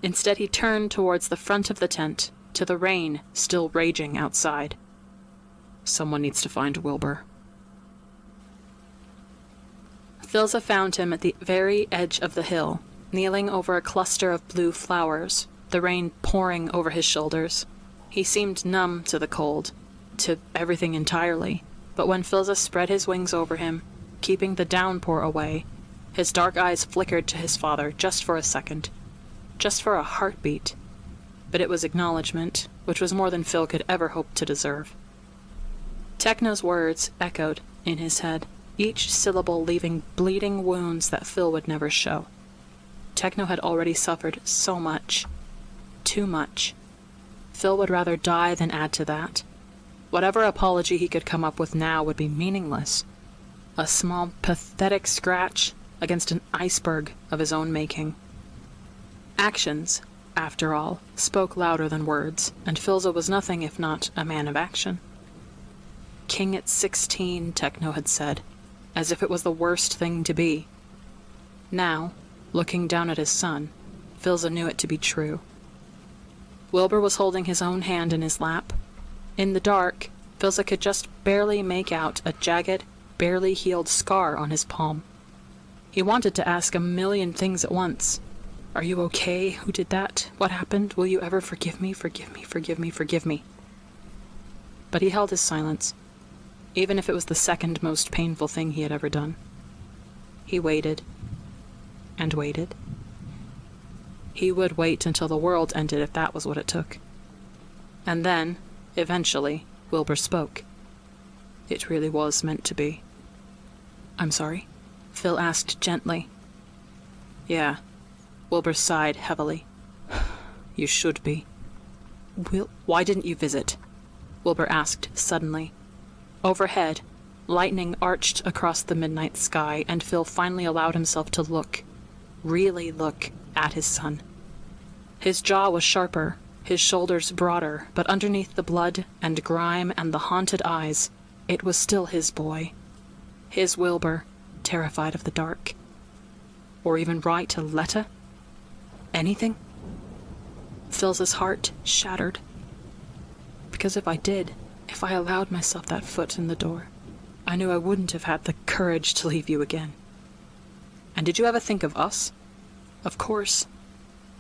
Instead, he turned towards the front of the tent, to the rain still raging outside. Someone needs to find Wilbur. Philza found him at the very edge of the hill, kneeling over a cluster of blue flowers, the rain pouring over his shoulders. He seemed numb to the cold, to everything entirely, but when Philza spread his wings over him, keeping the downpour away, his dark eyes flickered to his father just for a second, just for a heartbeat. But it was acknowledgement, which was more than Phil could ever hope to deserve. Techno's words echoed in his head, each syllable leaving bleeding wounds that Phil would never show. Techno had already suffered so much. Too much. Phil would rather die than add to that. Whatever apology he could come up with now would be meaningless. A small, pathetic scratch against an iceberg of his own making. Actions, after all, spoke louder than words, and Philza was nothing if not a man of action. King at 16, Techno had said, as if it was the worst thing to be. Now, looking down at his son, Philza knew it to be true. Wilbur was holding his own hand in his lap. In the dark, Philza could just barely make out a jagged, barely healed scar on his palm. He wanted to ask a million things at once. Are you okay? Who did that? What happened? Will you ever forgive me? Forgive me, forgive me, forgive me. But he held his silence, even if it was the second most painful thing he had ever done. He waited, and waited. He would wait until the world ended if that was what it took. And then, eventually, Wilbur spoke. It really was meant to be. I'm sorry? Phil asked gently. Yeah. Wilbur sighed heavily. You should be. Why didn't you visit? Wilbur asked suddenly. Overhead, lightning arched across the midnight sky, and Phil finally allowed himself to look, really look, at his son. His jaw was sharper, his shoulders broader, but underneath the blood and grime and the haunted eyes, it was still his boy. His Wilbur, terrified of the dark. Or even write a letter? Anything? Philza's heart shattered. Because if I did, if I allowed myself that foot in the door, I knew I wouldn't have had the courage to leave you again. And did you ever think of us? Of course.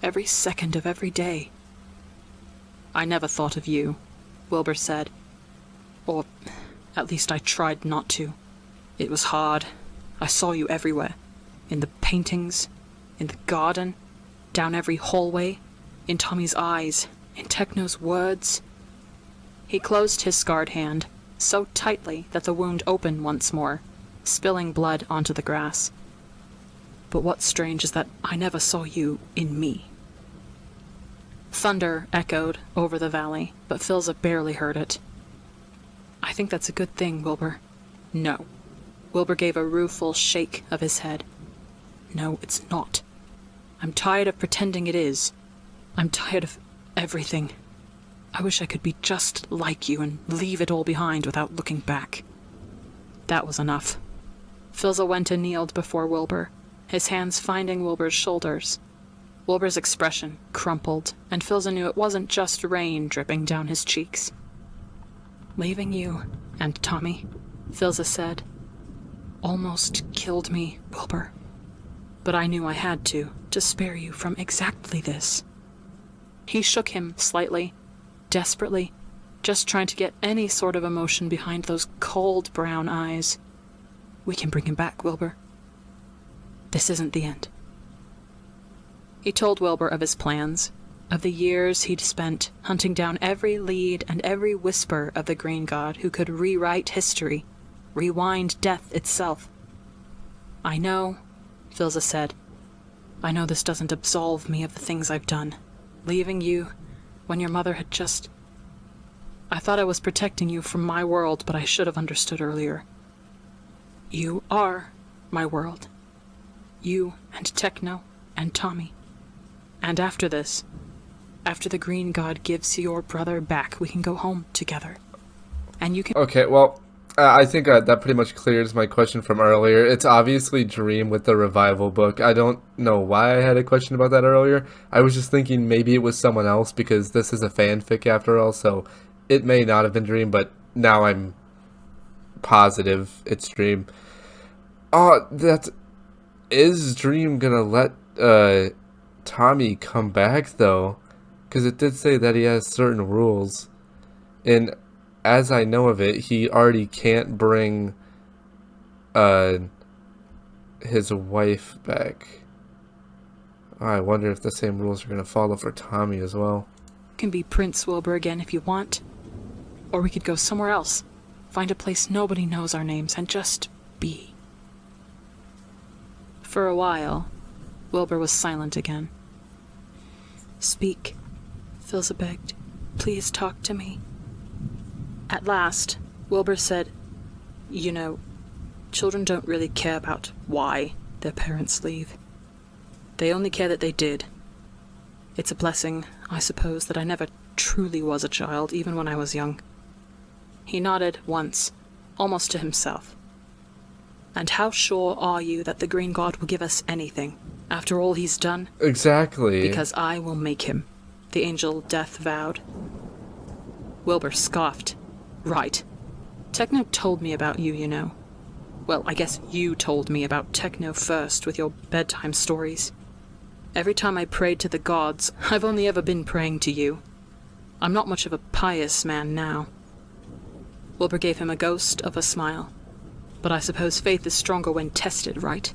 Every second of every day. I never thought of you, Wilbur said. Or, at least I tried not to. It was hard. I saw you everywhere. In the paintings, in the garden, down every hallway, in Tommy's eyes, in Techno's words. He closed his scarred hand so tightly that the wound opened once more, spilling blood onto the grass. But what's strange is that I never saw you in me. Thunder echoed over the valley, but Philza barely heard it. I think that's a good thing, Wilbur. No. Wilbur gave a rueful shake of his head. No, it's not. I'm tired of pretending it is. I'm tired of everything. I wish I could be just like you and leave it all behind without looking back. That was enough. Philza went and kneeled before Wilbur, his hands finding Wilbur's shoulders. Wilbur's expression crumpled, and Philza knew it wasn't just rain dripping down his cheeks. Leaving you and Tommy, Philza said, almost killed me, Wilbur. But I knew I had to spare you from exactly this. He shook him slightly, desperately, just trying to get any sort of emotion behind those cold brown eyes. We can bring him back, Wilbur. This isn't the end. He told Wilbur of his plans, of the years he'd spent hunting down every lead and every whisper of the Green God who could rewrite history, rewind death itself. I know, Philza said. I know this doesn't absolve me of the things I've done. Leaving you when your mother had just... I thought I was protecting you from my world, but I should have understood earlier. You are my world. You and Techno and Tommy. And after this, after the Green God gives your brother back, we can go home together. And you can... Okay, well, I think that pretty much clears my question from earlier. It's obviously Dream with the revival book. I don't know why I had a question about that earlier. I was just thinking maybe it was someone else because this is a fanfic after all, so it may not have been Dream, but now I'm positive it's Dream. Oh, is Dream gonna let Tommy come back though? Because it did say that he has certain rules, and as I know of it, he already can't bring his wife back. Oh, I wonder if the same rules are gonna follow for Tommy as well. You can be Prince Wilbur again if you want. Or we could go somewhere else. Find a place nobody knows our names and just be. For a while, Wilbur was silent again. Speak, Philza begged. Please talk to me. At last, Wilbur said, You know, children don't really care about why their parents leave. They only care that they did. It's a blessing, I suppose, that I never truly was a child, even when I was young. He nodded once, almost to himself. And how sure are you that the Green God will give us anything, after all he's done? Exactly. Because I will make him, the angel Death vowed. Wilbur scoffed. Right. Techno told me about you, you know. Well, I guess you told me about Techno first with your bedtime stories. Every time I prayed to the gods, I've only ever been praying to you. I'm not much of a pious man now. Wilbur gave him a ghost of a smile. But I suppose faith is stronger when tested, right?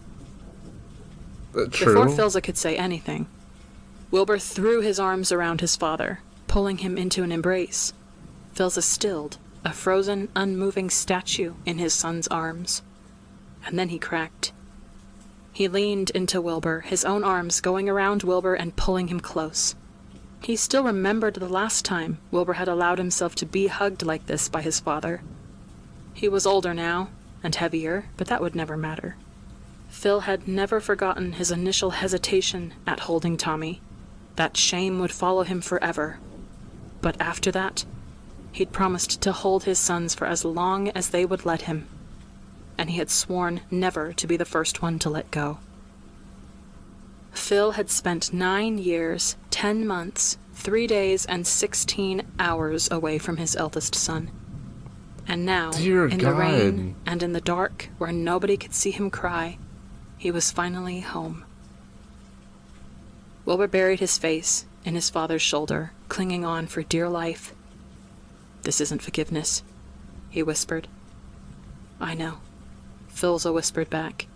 True. Before Philza could say anything, Wilbur threw his arms around his father, pulling him into an embrace. Philza stilled, a frozen, unmoving statue in his son's arms. And then he cracked. He leaned into Wilbur, his own arms going around Wilbur and pulling him close. He still remembered the last time Wilbur had allowed himself to be hugged like this by his father. He was older now, and heavier, but that would never matter. Phil had never forgotten his initial hesitation at holding Tommy. That shame would follow him forever. But after that, he'd promised to hold his sons for as long as they would let him. And he had sworn never to be the first one to let go. Phil had spent 9 years, 10 months, 3 days, and 16 hours away from his eldest son. And now, Dear in God. the rain and in the dark, where nobody could see him cry, he was finally home. Wilbur buried his face in his father's shoulder, clinging on for dear life. This isn't forgiveness, he whispered. I know, Philza whispered back.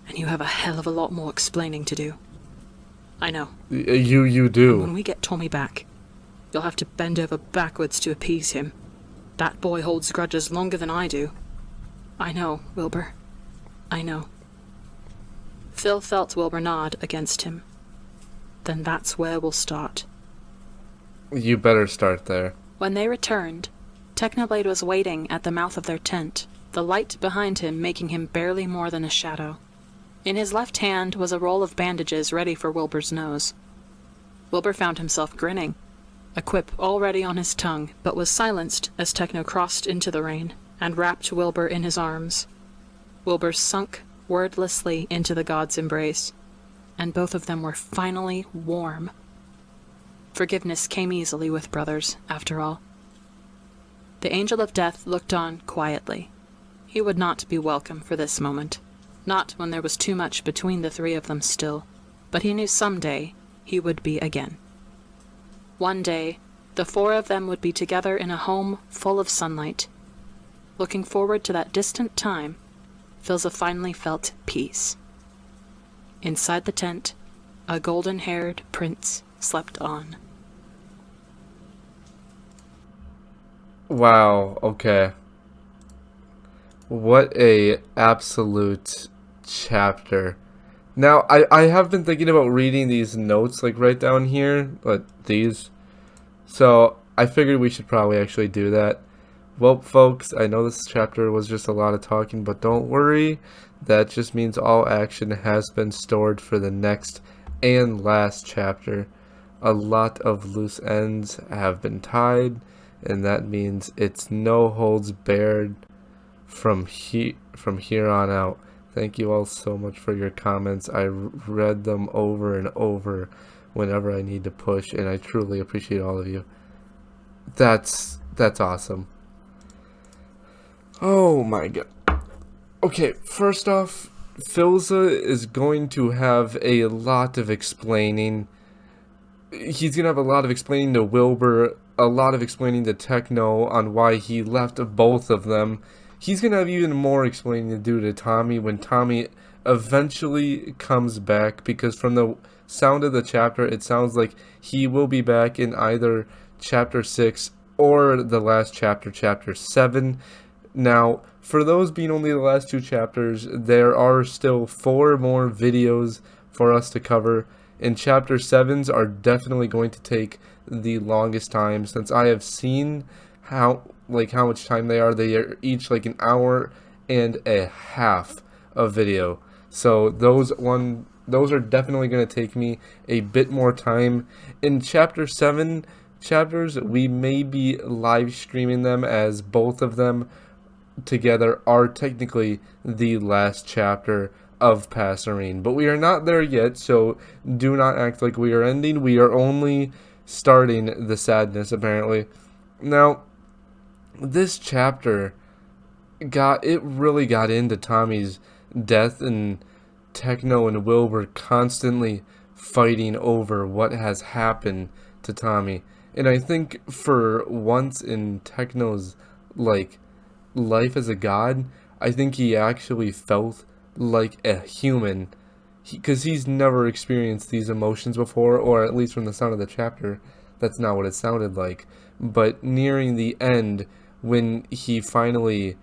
And you have a hell of a lot more explaining to do. I know. You do. When we get Tommy back, You'll have to bend over backwards to appease him. That boy holds grudges longer than I do. I know, Wilbur. I know. Phil felt Wilbur nod against him. Then that's where we'll start. You better start there. When they returned, Technoblade was waiting at the mouth of their tent, the light behind him making him barely more than a shadow. In his left hand was a roll of bandages ready for Wilbur's nose. Wilbur found himself grinning, a quip already on his tongue, but was silenced as Techno crossed into the rain and wrapped Wilbur in his arms. Wilbur sunk wordlessly into the god's embrace, and both of them were finally warm. Forgiveness came easily with brothers, after all. The Angel of Death looked on quietly. He would not be welcome for this moment, not when there was too much between the three of them still, but he knew someday he would be again. One day, the four of them would be together in a home full of sunlight. Looking forward to that distant time, Philza finally felt peace. Inside the tent, a golden-haired prince slept on. Wow, okay. What a absolute chapter. Now, I have been thinking about reading these notes, like right down here, these. So, I figured we should probably actually do that. Well, folks, I know this chapter was just a lot of talking, but don't worry. That just means all action has been stored for the next and last chapter. A lot of loose ends have been tied, and that means it's no holds barred from here on out. Thank you all so much for your comments. I read them over and over whenever I need to push, and I truly appreciate all of you. That's awesome. Oh my god. Okay, first off, Philza is going to have a lot of explaining. He's going to have a lot of explaining to Wilbur, a lot of explaining to Techno on why he left both of them. He's going to have even more explaining to do to Tommy when Tommy eventually comes back, because from the sound of the chapter, it sounds like he will be back in either Chapter 6 or the last chapter, Chapter 7. Now, for those being only the last two chapters, there are still 4 more videos for us to cover, and Chapter 7s are definitely going to take the longest time, since I have seen how much time they are. They are each like an hour and a half of video. So those are definitely going to take me a bit more time. In Chapter 7 chapters, we may be live streaming them, as both of them together are technically the last chapter of Passerine, but we are not there yet, so do not act like we are ending. We are only starting the sadness, apparently. Now, this chapter really got into Tommy's death, and Techno and Wilbur constantly fighting over what has happened to Tommy. And I think for once in Techno's life as a god, I think he actually felt like a human, because he's never experienced these emotions before, or at least from the sound of the chapter, that's not what it sounded like. But nearing the end, when he finally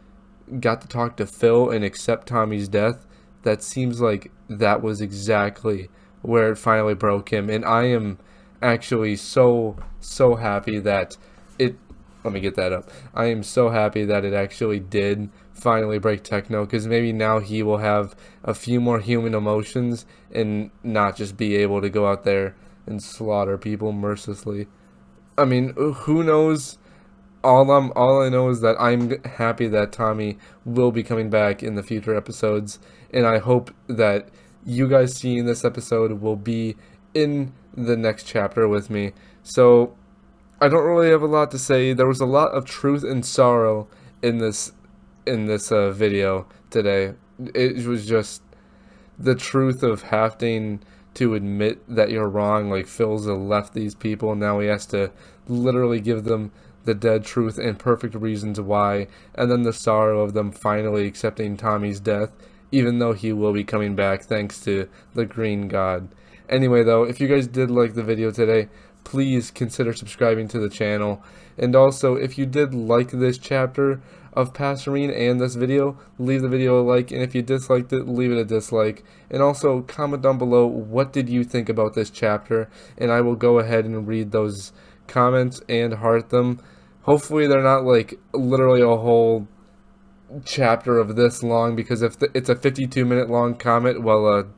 got to talk to Phil and accept Tommy's death, that seems like that was exactly where it finally broke him. And I am actually so happy that it, let me get that up. I am so happy that it actually did finally break Techno, because maybe now he will have a few more human emotions and not just be able to go out there and slaughter people mercilessly. I mean, who knows? All I know is that I'm happy that Tommy will be coming back in the future episodes, and I hope that you guys seeing this episode will be in the next chapter with me. So I don't really have a lot to say. There was a lot of truth and sorrow in this video today. It was just the truth of having to admit that you're wrong. Like, Philza left these people, and now he has to literally give them the dead truth and perfect reasons why, and then the sorrow of them finally accepting Tommy's death, even though he will be coming back thanks to the Green God. Anyway, though, if you guys did like the video today, please consider subscribing to the channel. And also, if you did like this chapter of Passerine and this video, leave the video a like, and if you disliked it, leave it a dislike. And also, comment down below, what did you think about this chapter, and I will go ahead and read those comments and heart them. Hopefully they're not like literally a whole chapter of this long, because if it's a 52-minute long comment, well,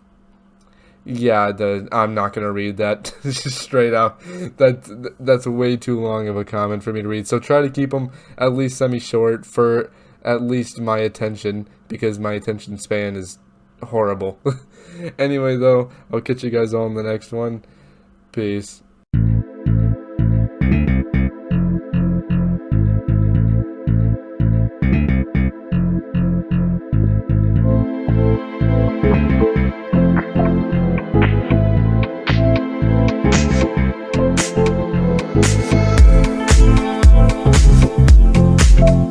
yeah, I'm not gonna read that straight out. That's way too long of a comment for me to read. So try to keep them at least semi-short for at least my attention, because my attention span is horrible. Anyway, though, I'll catch you guys all in the next one. Peace.